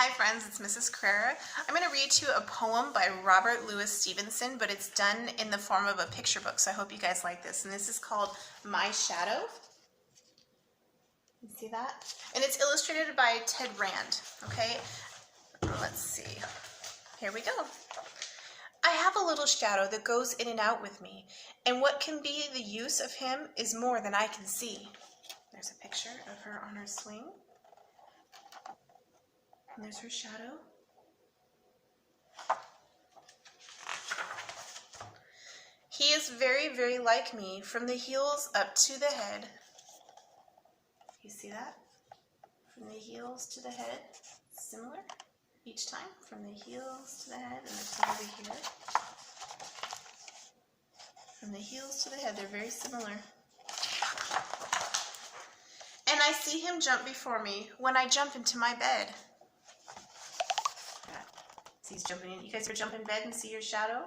Hi friends, it's Mrs. Carrera. I'm going to read to you a poem by Robert Louis Stevenson, but it's done in the form of a picture book, so I hope you guys like this. And this is called My Shadow. You see that? And it's illustrated by Ted Rand, okay? Let's see. Here we go. I have a little shadow that goes in and out with me, and what can be the use of him is more than I can see. There's a picture of her on her swing. And there's her shadow. He is very, very like me from the heels up to the head. You see that? From the heels to the head. Similar each time. From the heels to the head, and there's one over here. From the heels to the head, they're very similar. And I see him jump before me when I jump into my bed. He's jumping in. You guys ever jump in bed and see your shadow?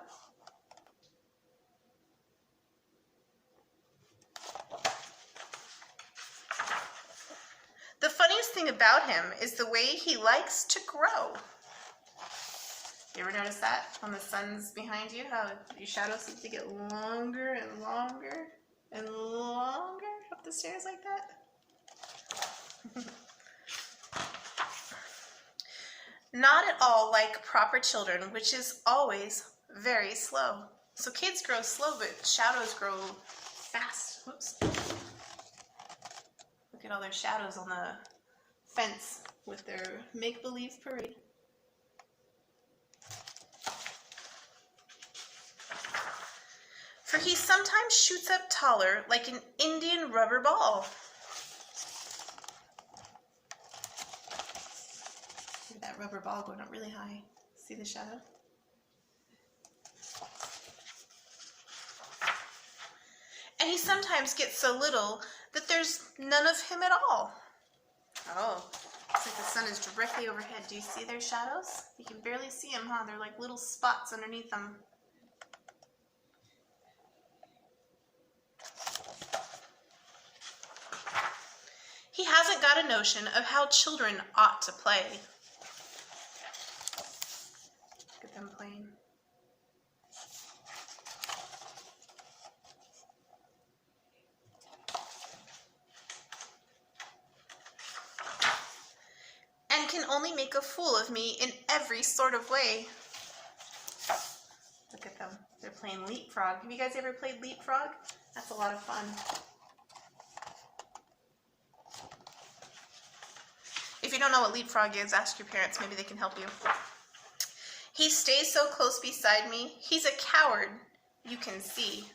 The funniest thing about him is the way he likes to grow. You ever notice that when the sun's behind you, how your shadow seems to get longer and longer and longer up the stairs like that? Not at all like proper children, which is always very slow. So kids grow slow, but shadows grow fast. Whoops. Look at all their shadows on the fence with their make-believe parade. For he sometimes shoots up taller like an Indian rubber ball. That rubber ball going up really high. See the shadow? And he sometimes gets so little that there's none of him at all. Oh, it's like the sun is directly overhead. Do you see their shadows? You can barely see them, huh? They're like little spots underneath them. He hasn't got a notion of how children ought to play. Look at them playing. And can only make a fool of me in every sort of way. Look at them. They're playing leapfrog. Have you guys ever played leapfrog? That's a lot of fun. If you don't know what leapfrog is, ask your parents. Maybe they can help you. He stays so close beside me. He's a coward, you can see.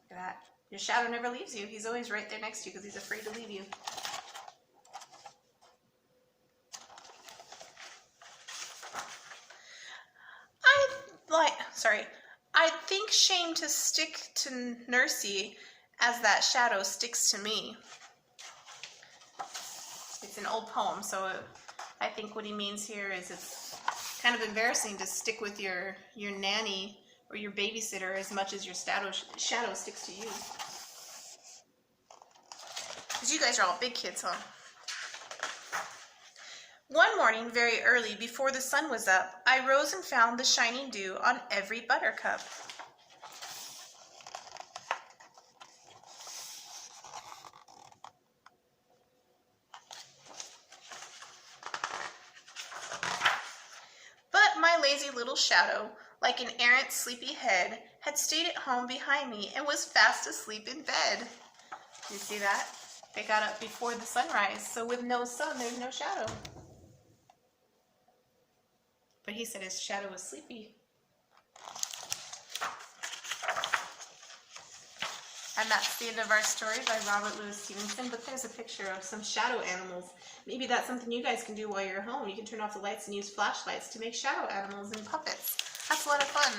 Look at that. Your shadow never leaves you. He's always right there next to you because he's afraid to leave you. I'd think shame to stick to Nursey as that shadow sticks to me. It's an old poem, so I think what he means here is it's kind of embarrassing to stick with your nanny or your babysitter as much as your shadow sticks to you. Because you guys are all big kids, huh? One morning, very early, before the sun was up, I rose and found the shining dew on every buttercup. But my lazy little shadow, like an errant sleepy head, had stayed at home behind me and was fast asleep in bed. You see that? They got up before the sunrise, so with no sun, there's no shadow. But he said his shadow was sleepy. And that's the end of our story by Robert Louis Stevenson. But there's a picture of some shadow animals. Maybe that's something you guys can do while you're home. You can turn off the lights and use flashlights to make shadow animals and puppets. That's a lot of fun.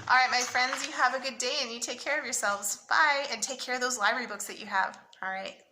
All right, my friends, you have a good day and you take care of yourselves. Bye, and take care of those library books that you have. All right.